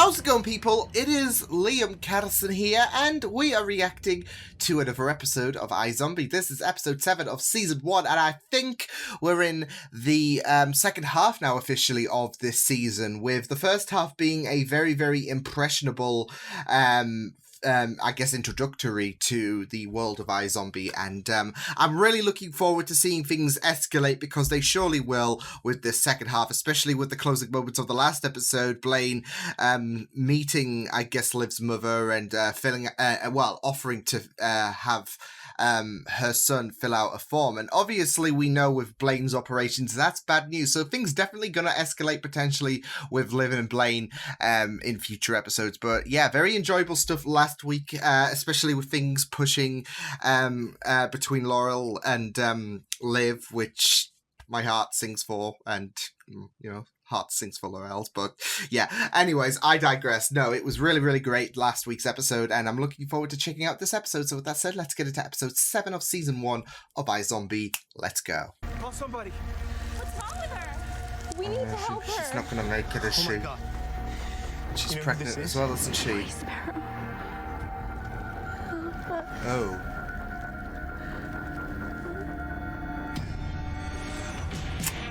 How's it going, people? It is Liam Carson here, and we are reacting to another episode of iZombie. This is episode 7 of season 1, and I think we're in the second half now officially of this season, with the first half being a very, very impressionable I guess introductory to the world of iZombie, and I'm really looking forward to seeing things escalate, because they surely will with this second half, especially with the closing moments of the last episode. Blaine meeting, I guess, Liv's mother, and offering to have her son fill out a form. And obviously we know with Blaine's operations that's bad news, so things definitely gonna escalate potentially with Liv and Blaine in future episodes. But yeah, very enjoyable stuff last week, especially with things pushing between Laurel and Liv, which my heart sings for, and you know, heart sings for Laurel's. But yeah, anyways, I digress. No, it was really, really great last week's episode, and I'm looking forward to checking out this episode. So with that said, let's get into episode 7 of season 1 of iZombie. Let's go. Call somebody. What's wrong with her? We need to help her. She's not gonna make it, is she? Oh my God. She's You know who pregnant this as is? well, isn't she? Oh.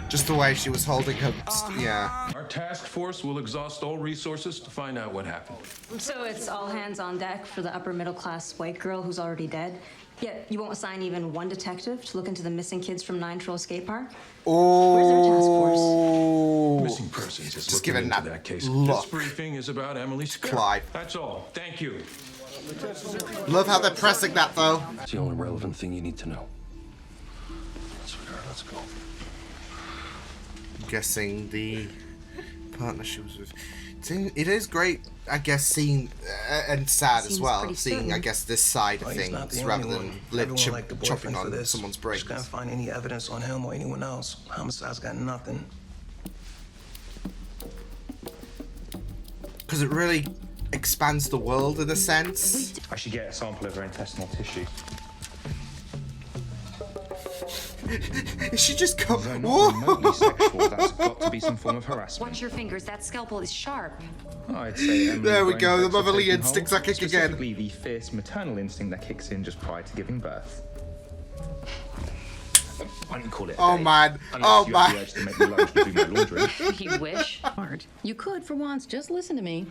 Just the way she was holding her, yeah. Our task force will exhaust all resources to find out what happened. So it's all hands on deck for the upper middle class white girl who's already dead? Yet you won't assign even one detective to look into the missing kids from Nine Trail Skate Park? Where's their task force? Missing persons is Just looking give it into that that case. look. This briefing is about Emily Scott. Clyde. That's all. Thank you. Love how they're pressing that, though. It's the only relevant thing you need to know. Sweetheart, let's go. I'm guessing the partnerships with... It is great, I guess, seeing, and sad as Seems well, pretty seeing, certain. I guess, this side of He's not things, the rather only than one. Liv Everyone liked the chopping boyfriend for on this. someone's Just brains. can't find any evidence on him or anyone else. Homicide's got nothing. Because it really expands the world in a sense. I should get a sample of her intestinal tissue. Is she just go? Though not remotely Whoa! sexual, that's got to be some form of harassment. Watch your fingers. That scalpel is sharp. I'd say Emily There we brain go, the effects have motherly taken instincts hold, are kicking in. Specifically the fierce maternal instinct that kicks in just prior to giving birth. I wouldn't call it a Oh day, man! unless Oh you man! have the urge to make me like you do my laundry. You wish. Hard. You could, for once, just listen to me.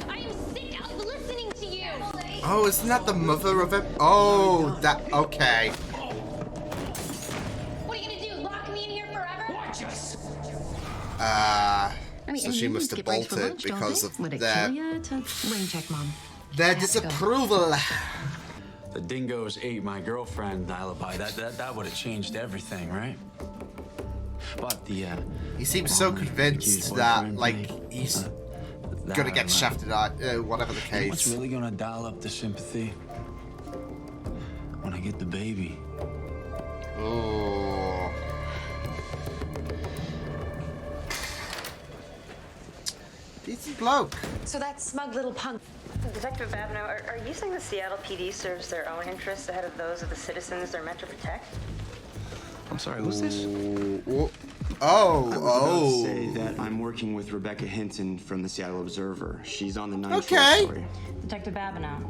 I am sick of listening to you. Oh, isn't that the mother of it? Oh, that. Okay. What are you gonna do? Lock me in here forever? Watch us! So she must have bolted because of Would it their kill ya to rain check, Mom? disapproval. The dingoes ate my girlfriend alibi. That would have changed everything, right? But the He seems so convinced that, like, he's gonna get shafted out, whatever the What's case. really gonna dial up the sympathy? When I get the baby. Oh. Decent bloke. So that smug little punk. Detective Babineau, are you saying the Seattle PD serves their own interests ahead of those of the citizens they're meant to protect? I'm sorry, who's this? Oh, Say that I'm working with Rebecca Hinton from the Seattle Observer. She's on the 9 Okay. story. Detective Babineau.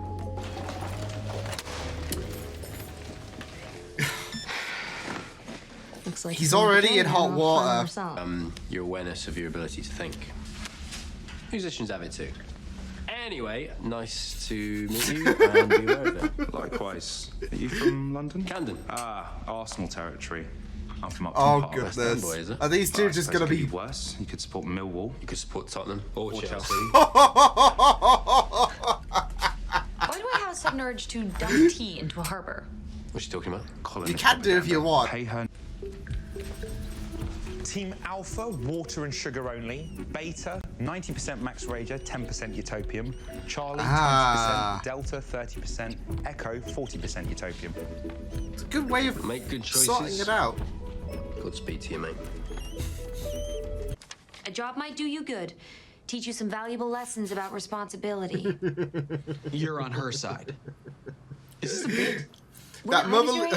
Looks like He's already in hot water. Your awareness of your ability to think. Musicians have it too. Anyway, nice to meet you and be aware of it. Likewise. Are you from London? Camden. Ah, Arsenal territory. I'm from up Oh part of West goodness. Boy, is it? Are these two But I just suppose gonna it be? could worse? You could support Millwall. You could support Tottenham or Chelsea. Why do I have a sudden urge to dump tea into a harbor? What's she talking about? Colin You of can do if you propaganda. want. Pay her. Team Alpha, water and sugar only. Beta, 90% Max Rager, 10% Utopium. Charlie, 20%. Delta, 30%. Echo, 40% Utopium. It's a good way of Make good choices. sorting it out. Godspeed to you, mate. A job might do you good. Teach you some valuable lessons about responsibility. You're on her side. Is this a bit? That motherly.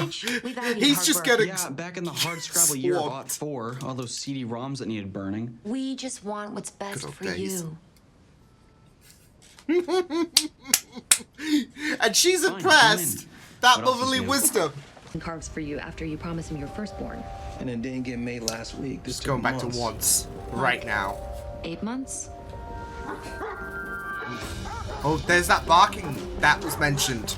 He's just getting. Yeah, back in the hard scrabble year of '04, all those CD-ROMs that needed burning. We just want what's best for you. And she's impressed. That motherly wisdom. Carves for you after you promised him your firstborn. And it didn't get made last week. Just going back to once. Right now. 8 months? Oh, there's that barking that was mentioned.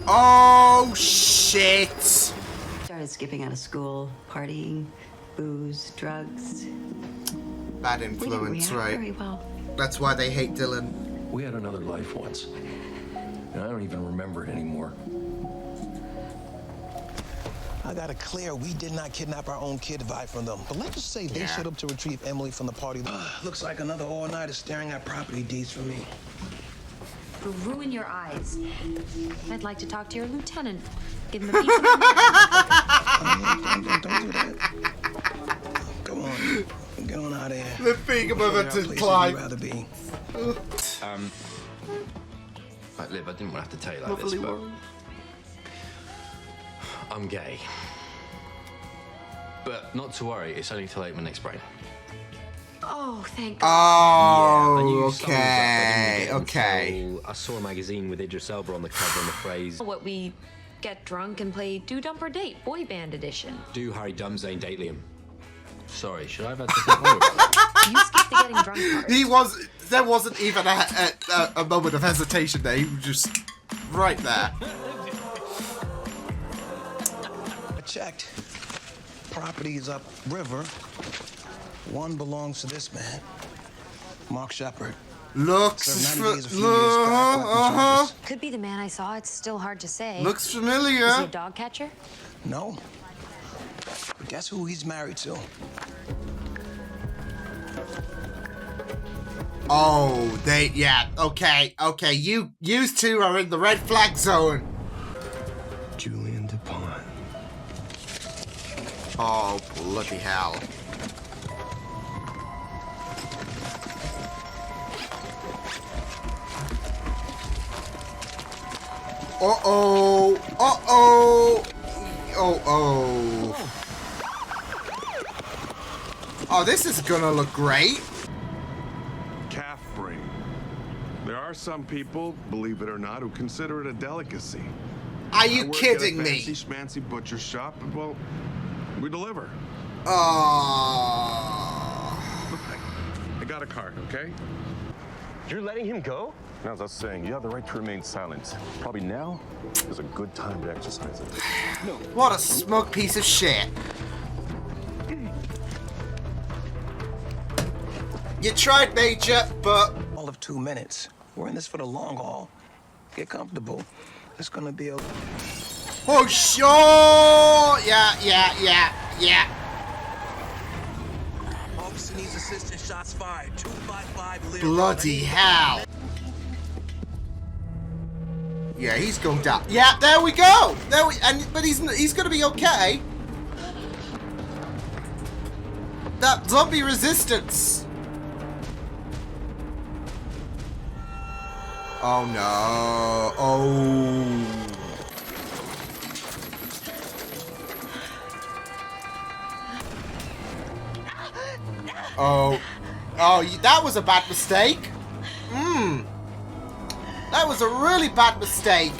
Oh, shit. Started skipping out of school, partying, booze, drugs. Bad influence, right? Very well. That's why they hate Dylan. We had another life once. And I don't even remember it anymore. I got it clear. We did not kidnap our own kid vibe from them. But let's just say they showed up to retrieve Emily from the party. Looks like another all-nighter staring at property deeds for me. It'll ruin your eyes. I'd like to talk to your lieutenant. Give him a piece of my mind. Don't do that. Come on. Get on out of here. The finger mother to climb. Rather be. Right, Liv, I didn't want to have to tell you like this, but I'm gay. But not to worry, it's only till 8 my next brain. Oh, thank God. Oh, okay, okay. I saw a magazine with Idris Elba on the cover and the phrase, What we get drunk and play Do Dump or Date, boy band edition. Do Harry Dumsday date Liam. Sorry, should I have had to think more about that? You skipped the getting drunk part. There wasn't even a moment of hesitation there. He was just right there. I checked. Properties up river. One belongs to this man, Mark Shepard. Looks Could be the man I saw. It's still hard to say. Looks familiar. Is he a dog catcher? No. But guess who he's married to? Oh, okay, you two are in the red flag zone. Julian DuPont. Oh, bloody hell. Uh-oh. Uh-oh. Oh. Oh, this is gonna look great. Calf brain. There are some people, believe it or not, who consider it a delicacy. Are you kidding me? Fancy schmancy butcher shop, and well, we deliver. Oh. I got a card, okay? You're letting him go? As I was saying, you have the right to remain silent. Probably now is a good time to exercise it. No. What a smug piece of shit. You tried, Major, but... All of 2 minutes. We're in this for the long haul. Get comfortable. It's gonna be okay. Oh, sure! Yeah. Officer needs assistance. Shots fired. 255 Liv. Bloody hell. Yeah, he's going down. Yeah, there we go. But he's gonna be okay. That zombie resistance. Oh no. Oh, that was a bad mistake. That was a really bad mistake.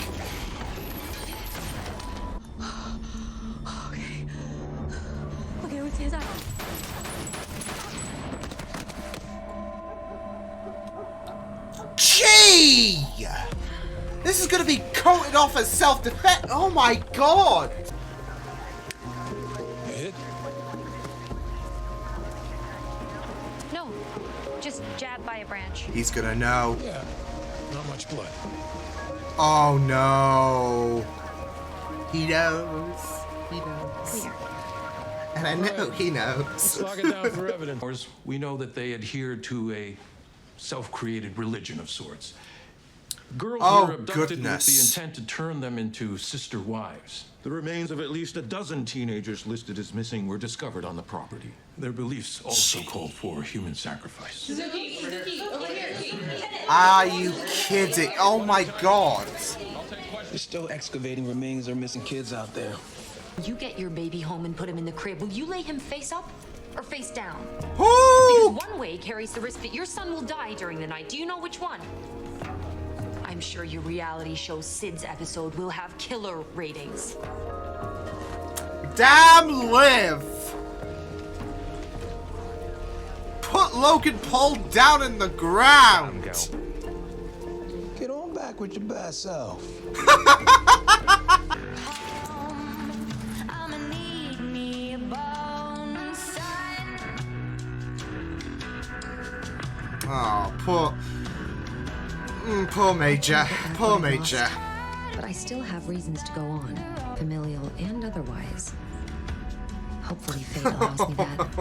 Okay, what's his eye? Gee! This is gonna be coated off as self-defense. Oh my god! No, just jabbed by a branch. He's gonna know. Yeah, not much blood. Oh no. He knows. Clear. And I know he knows. Let's lock it down for evidence. We know that they adhere to a self-created religion of sorts. Girls were abducted with the intent to turn them into sister wives. The remains of at least a dozen teenagers listed as missing were discovered on the property. Their beliefs also called for human sacrifice. Are you kidding? Oh my god. I'll take questions. They're still excavating remains of missing kids out there. You get your baby home and put him in the crib. Will you lay him face up or face down? Ooh! Because one way carries the risk that your son will die during the night. Do you know which one? I'm sure your reality show Sid's episode will have killer ratings. Damn Liv! Put Logan Paul down in the ground! Get on back with your bad self. Oh, poor Major. Poor Major. But I still have reasons to go on, familial and otherwise. Hopefully fate allows me that.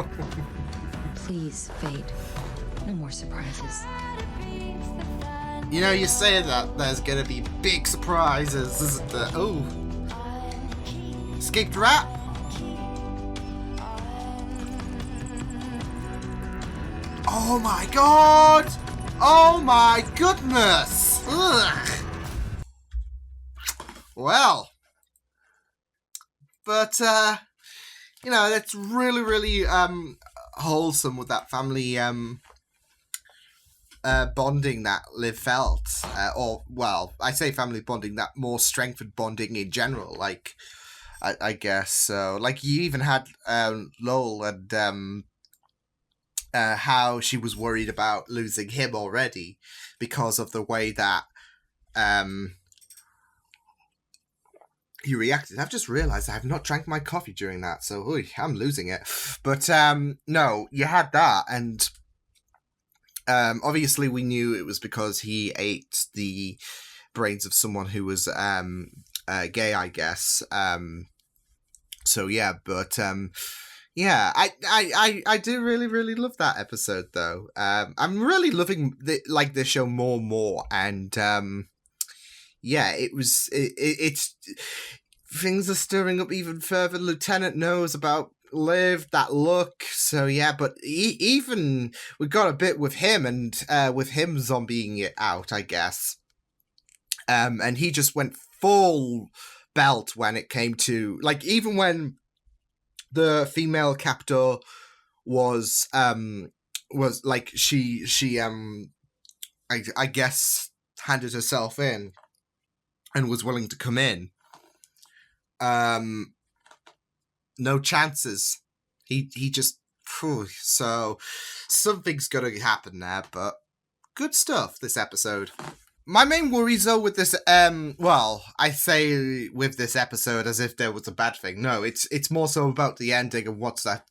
Please, fate. No more surprises. You know, you say that there's gonna be big surprises, isn't there? Oh. Escaped rat? Oh my god! Oh my goodness! Ugh. Well. But, you know, that's really, really, wholesome with that family, bonding that Liv felt. Or, well, I say family bonding, that more strengthened bonding in general, like, I guess. So, like, you even had, Lowell and, how she was worried about losing him already because of the way that he reacted. I've just realised I have not drank my coffee during that, so I'm losing it. But no, you had that, and obviously we knew it was because he ate the brains of someone who was gay, I guess. So yeah, but yeah, I do really, really love that episode, though. I'm really loving the show more and more, and yeah, it's things are stirring up even further. Lieutenant knows about Liv, that look, so yeah, but even we got a bit with him, and with him zombieing it out, I guess. And he just went full belt when it came to, like, even when the female captor was like she I guess handed herself in and was willing to come in. No chances. He just so something's gonna happen there, but good stuff this episode. My main worries, though, with this, well, I say with this episode as if there was a bad thing. No, it's more so about the ending and what's that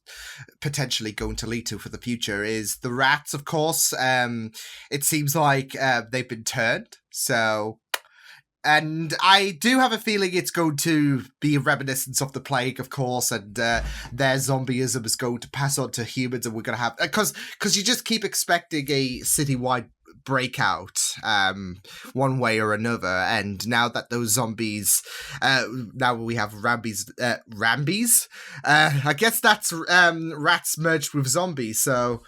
potentially going to lead to for the future is the rats, of course. It seems like they've been turned, so... And I do have a feeling it's going to be a reminiscence of the plague, of course, and their zombieism is going to pass on to humans, and we're going to have... Because you just keep expecting a citywide breakout one way or another, and now that those zombies now we have Rambies I guess that's rats merged with zombies, so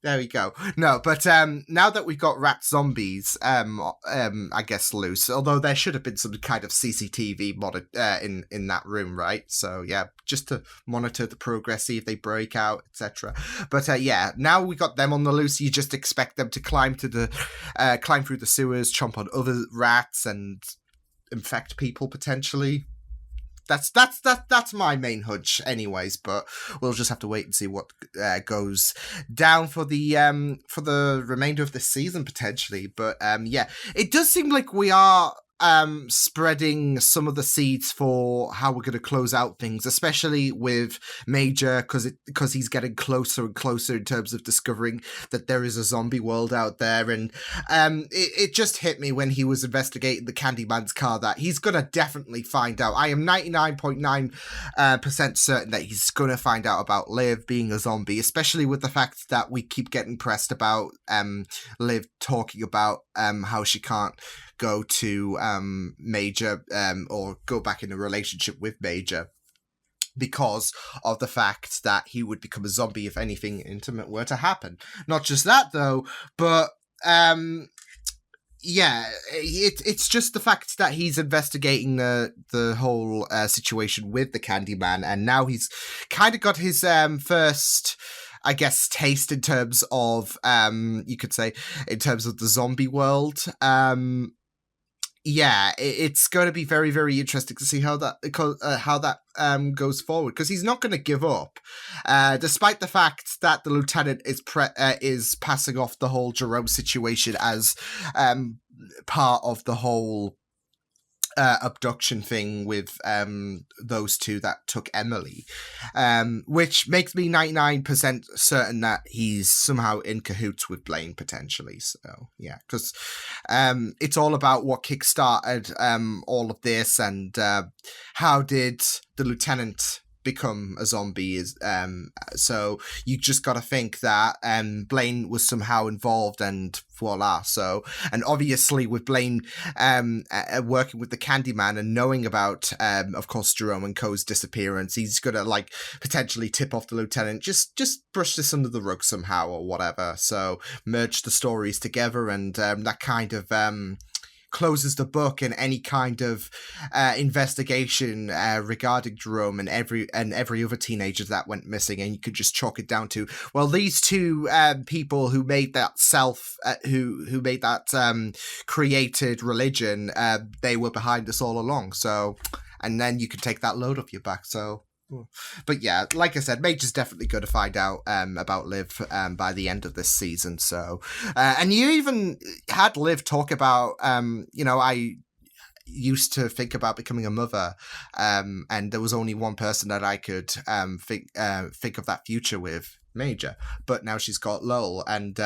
there we go. No, but now that we've got rat zombies I guess loose, although there should have been some kind of CCTV in that room, right? So yeah, just to monitor the progress, see if they break out, etc. But yeah, now we got them on the loose. You just expect them to climb through the sewers, chomp on other rats, and infect people potentially. That's my main hunch, anyways. But we'll just have to wait and see what goes down for the remainder of this season potentially. But yeah, it does seem like we are spreading some of the seeds for how we're going to close out things, especially with Major, because he's getting closer and closer in terms of discovering that there is a zombie world out there. And it just hit me when he was investigating the Candyman's car that he's going to definitely find out. I am 99.9% certain that he's going to find out about Liv being a zombie, especially with the fact that we keep getting pressed about Liv talking about how she can't go to Major or go back in a relationship with Major because of the fact that he would become a zombie if anything intimate were to happen. Not just that, though, but yeah, it's just the fact that he's investigating the whole situation with the Candyman, and now he's kind of got his first, I guess, taste in terms of you could say in terms of the zombie world. Yeah, it's going to be very, very interesting to see how that goes forward, because he's not going to give up, despite the fact that the lieutenant is passing off the whole Jerome situation as part of the whole abduction thing with those two that took Emily, which makes me 99% certain that he's somehow in cahoots with Blaine potentially. So yeah, because it's all about what kickstarted all of this, and how did the lieutenant become a zombie. Is so you just got to think that Blaine was somehow involved, and voila. So, and obviously with Blaine working with the Candyman and knowing about of course Jerome and Co's disappearance, he's gonna like potentially tip off the lieutenant, just brush this under the rug somehow or whatever. So merge the stories together, and that kind of closes the book in any kind of investigation regarding Jerome and every other teenager that went missing, and you could just chalk it down to, well, these two people who made that who made that created religion, they were behind us all along. So, and then you can take that load off your back. So. But yeah, like I said, Major's definitely going to find out about Liv by the end of this season. So, and you even had Liv talk about, I used to think about becoming a mother, and there was only one person that I could think of that future with, Major. But now she's got Lowell, and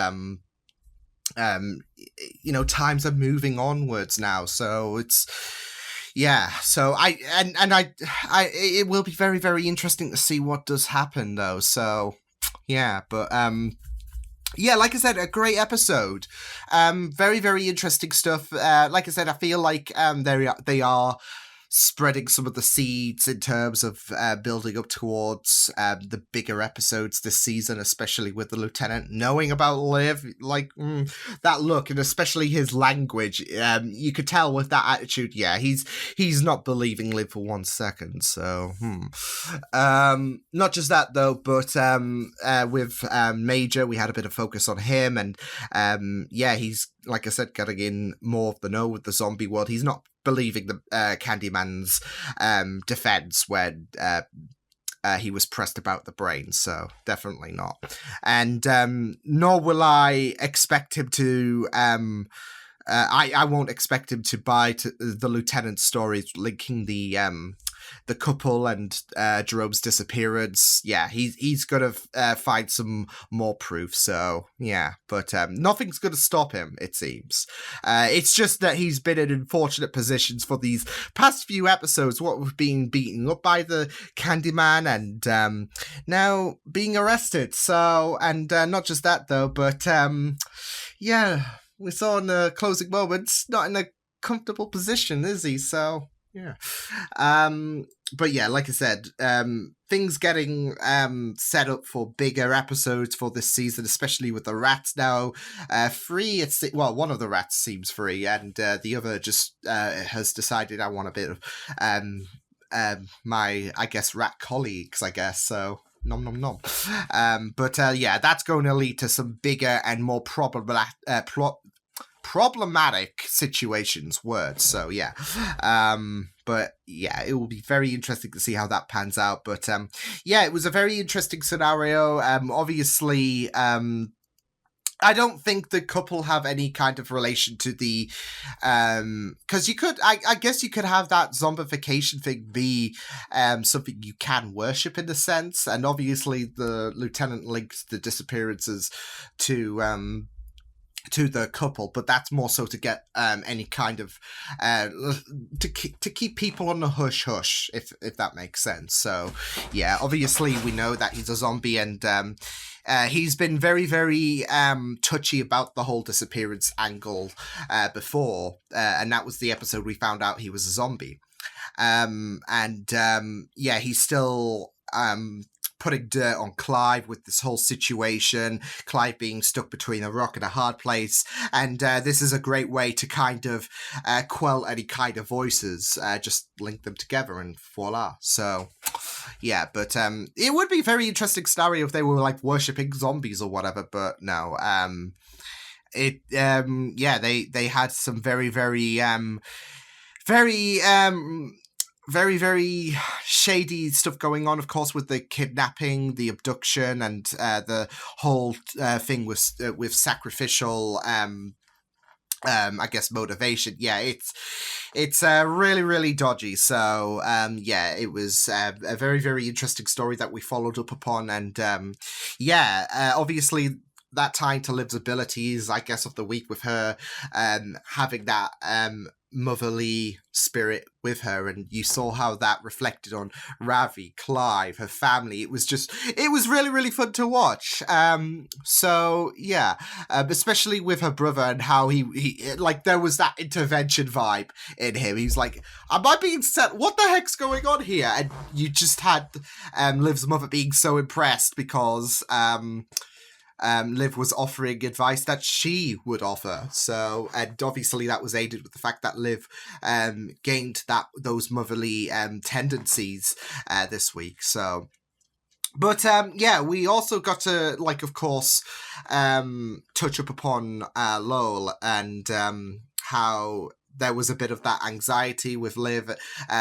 times are moving onwards now, so it's. Yeah, so it will be very, very interesting to see what does happen, though. So, yeah, but yeah, like I said, a great episode. Very, very interesting stuff. Like I said, I feel like they are spreading some of the seeds in terms of building up towards the bigger episodes this season, especially with the lieutenant knowing about Liv, like that look, and especially his language. You could tell with that attitude, yeah, he's not believing Liv for 1 second. So not just that though, but with Major, we had a bit of focus on him, and yeah, he's, like I said, getting in more of the know with the zombie world. He's not believing the Candyman's defense when he was pressed about the brain, so definitely not. And nor will I expect him to I won't expect him to buy the lieutenant's stories linking the couple and Jerome's disappearance. Yeah, he's gonna find some more proof. So yeah, but nothing's gonna stop him, it seems. It's just that he's been in unfortunate positions for these past few episodes. What with being beaten up by the Candyman, and now being arrested. So, and not just that though, but yeah, we saw in the closing moments, not in a comfortable position, is he? So yeah. But yeah, like I said, things getting set up for bigger episodes for this season, especially with the rats now free. One of the rats seems free, and the other just has decided, I want a bit of my, I guess, rat colleagues, I guess. So nom nom nom. But yeah, that's going to lead to some bigger and more problematic situations. So yeah, but yeah, it will be very interesting to see how that pans out. But yeah, it was a very interesting scenario. Obviously, I don't think the couple have any kind of relation to the, because you could, I guess you could have that zombification thing be something you can worship in a sense, and obviously the lieutenant links the disappearances to the couple, but that's more so to get any kind of to keep people on the hush hush, if that makes sense. So yeah, obviously we know that he's a zombie, and he's been very, very touchy about the whole disappearance angle before, and that was the episode we found out he was a zombie. Yeah, he's still putting dirt on Clive with this whole situation, Clive being stuck between a rock and a hard place, and this is a great way to kind of quell any kind of voices, just link them together and voila. So yeah, but it would be a very interesting scenario if they were like worshipping zombies or whatever, but no. They had some very very shady stuff going on, of course, with the kidnapping, the abduction, and the whole thing with sacrificial I guess motivation. Yeah, it's really, really dodgy. So it was a very, very interesting story that we followed up upon, and obviously that tying to Liv's abilities, I guess, of the week with her having that motherly spirit with her, and you saw how that reflected on Ravi, Clive, her family. It was really, really fun to watch. Especially with her brother and how he like there was that intervention vibe in him. He's like, am I being set? What the heck's going on here? And you just had Liv's mother being so impressed because Liv was offering advice that she would offer. So, and obviously that was aided with the fact that Liv gained those motherly tendencies this week. So, but we also got to, like, of course, touch up upon Lowell and how there was a bit of that anxiety with Liv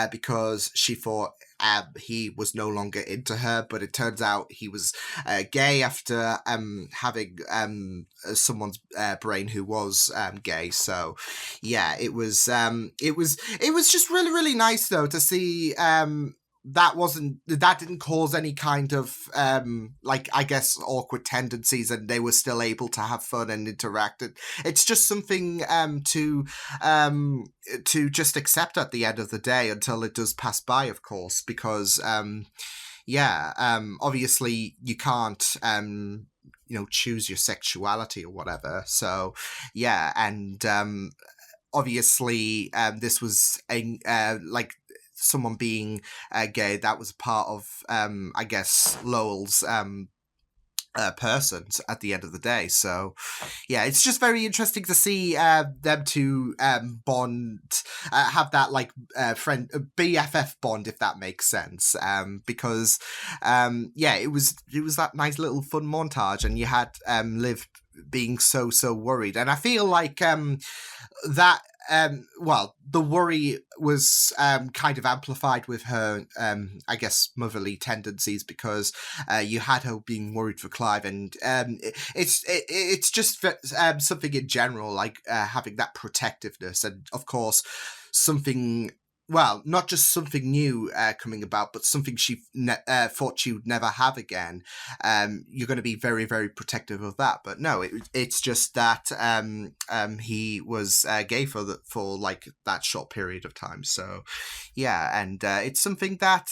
because she thought he was no longer into her, but it turns out he was gay after having someone's brain who was gay. So yeah, it was just really, really nice though to see that didn't cause any kind of I guess awkward tendencies, and they were still able to have fun and interact. It's just something to just accept at the end of the day until it does pass by, of course, because obviously you can't choose your sexuality or whatever. So yeah, and obviously this was someone being gay, that was part of, I guess, Lowell's persons at the end of the day. So, yeah, it's just very interesting to see them two bond, have that friend BFF bond, if that makes sense. Because, it was that nice little fun montage, and you had Liv being so worried, and I feel like that. The worry was kind of amplified with her, I guess, motherly tendencies, because you had her being worried for Clive, and it's just something in general, like having that protectiveness, and of course something. Well, not just something new coming about, but something she thought she would never have again. You're going to be very, very protective of that. But no, it's just that he was gay for that short period of time. So, yeah, and it's something that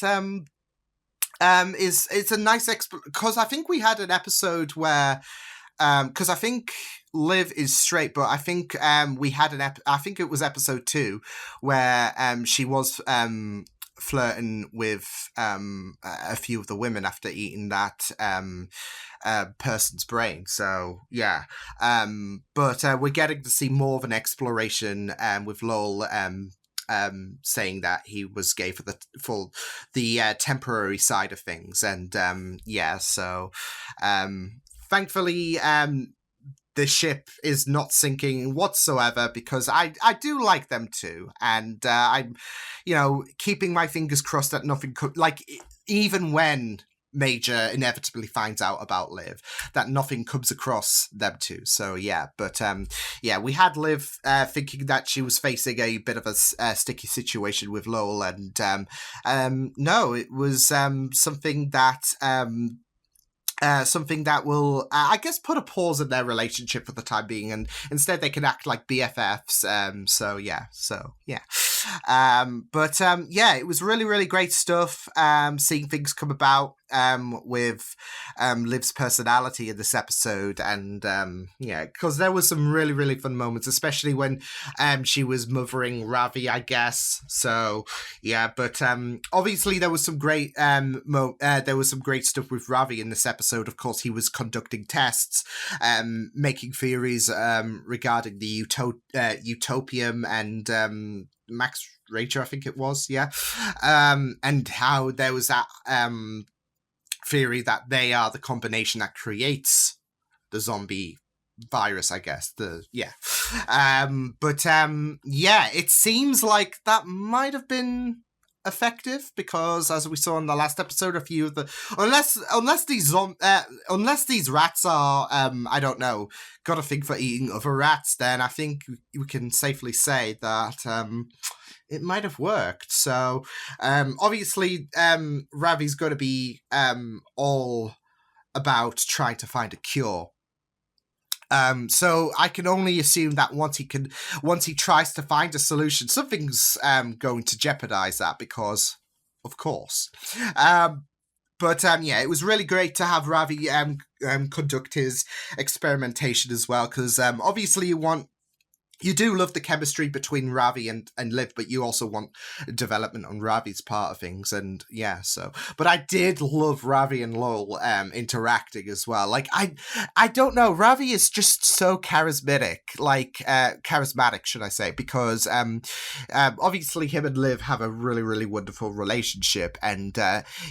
it's a nice because I think we had an episode where. Because I think Liv is straight, but I think we had I think it was episode 2 where she was flirting with a few of the women after eating that person's brain. So yeah, but we're getting to see more of an exploration with Lowell saying that he was gay for the temporary side of things, and so. Thankfully, the ship is not sinking whatsoever, because I do like them too, and I'm, keeping my fingers crossed that nothing could, even when Major inevitably finds out about Liv, that nothing comes across them two. So yeah, but we had Liv thinking that she was facing a bit of a sticky situation with Lowell, and no, it was something that will, I guess, put a pause in their relationship for the time being, and instead they can act like BFFs. It was really, really great stuff. Seeing things come about. with Liv's personality in this episode, and because there was some really, really fun moments, especially when she was mothering Ravi, I guess. So yeah, but obviously there was some great stuff with Ravi in this episode. Of course, he was conducting tests, making theories regarding the utopium and Max Rager, I think it was, yeah, and how there was that theory that they are the combination that creates the zombie virus, I guess. It seems like that might have been effective, because as we saw in the last episode, a few of the unless these rats are I don't know, got a thing for eating other rats, then I think we can safely say that it might have worked. So obviously Ravi's going to be all about trying to find a cure. So I can only assume that once he tries to find a solution, something's going to jeopardize that, because of course. It was really great to have Ravi conduct his experimentation as well, because obviously you do love the chemistry between Ravi and Liv, but you also want development on Ravi's part of things, and yeah, so. But I did love Ravi and Lowell interacting as well. Like, I don't know, Ravi is just so charismatic, should I say, because obviously him and Liv have a really, really wonderful relationship, and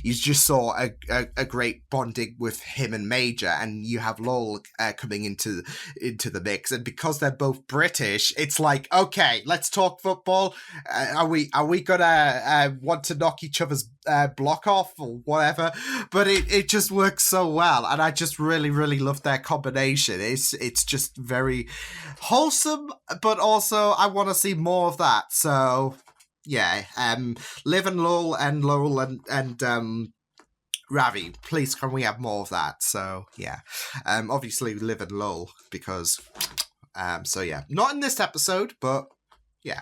you just saw a great bonding with him and Major, and you have Lowell coming into the mix, and because they're both British, it's like, okay, let's talk football. Are we gonna want to knock each other's block off or whatever? But it just works so well, and I just really, really love their combination. It's just very wholesome, but also I want to see more of that. So yeah, Liv and Lowell and Ravi, please, can we have more of that? So yeah, obviously Liv and Lowell, because so yeah, not in this episode, but yeah.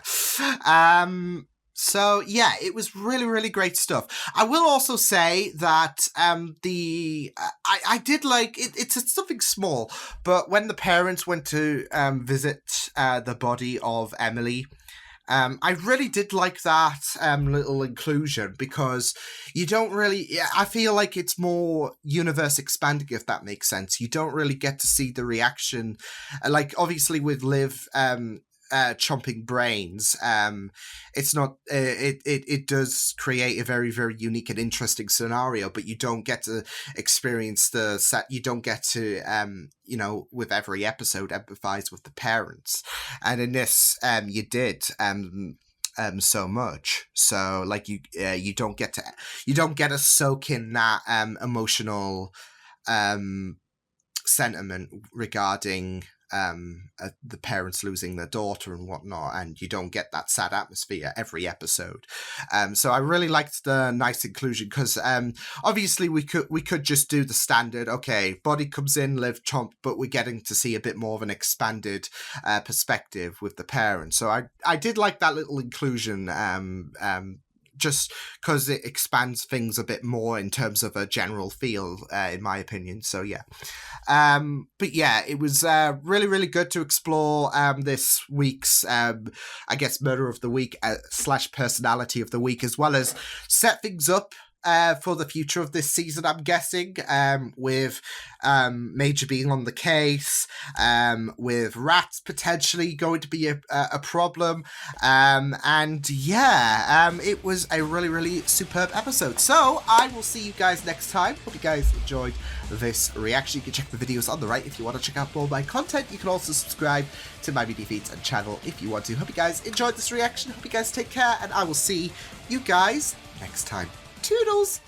So yeah, it was really, really great stuff. I will also say that I did like it. It's something small, but when the parents went to visit the body of Emily, I really did like that little inclusion, because you don't really, I feel like it's more universe expanding, if that makes sense. You don't really get to see the reaction, like obviously with Liv chomping brains, it's not, it does create a very, very unique and interesting scenario, but you don't get to experience the set, you don't get to, with every episode empathize with the parents, and in this, you did, so much. So like you don't get to soak in that emotional sentiment regarding the parents losing their daughter and whatnot, and you don't get that sad atmosphere every episode. So I really liked the nice inclusion, because obviously we could just do the standard, okay, body comes in, Liv chomp, but we're getting to see a bit more of an expanded perspective with the parents. So I did like that little inclusion, just because it expands things a bit more in terms of a general feel, in my opinion. So yeah. But yeah, it was really, really good to explore this week's, I guess, murder of the week / personality of the week, as well as set things up for the future of this season, I'm guessing, with Major being on the case, with rats potentially going to be a problem, and yeah, it was a really, really superb episode. So I will see you guys next time. Hope you guys enjoyed this reaction. You can check the videos on the right if you want to check out more of my content. You can also subscribe to my media feeds and channel if you want to. Hope you guys enjoyed this reaction. Hope you guys take care, and I will see you guys next time. Toodles!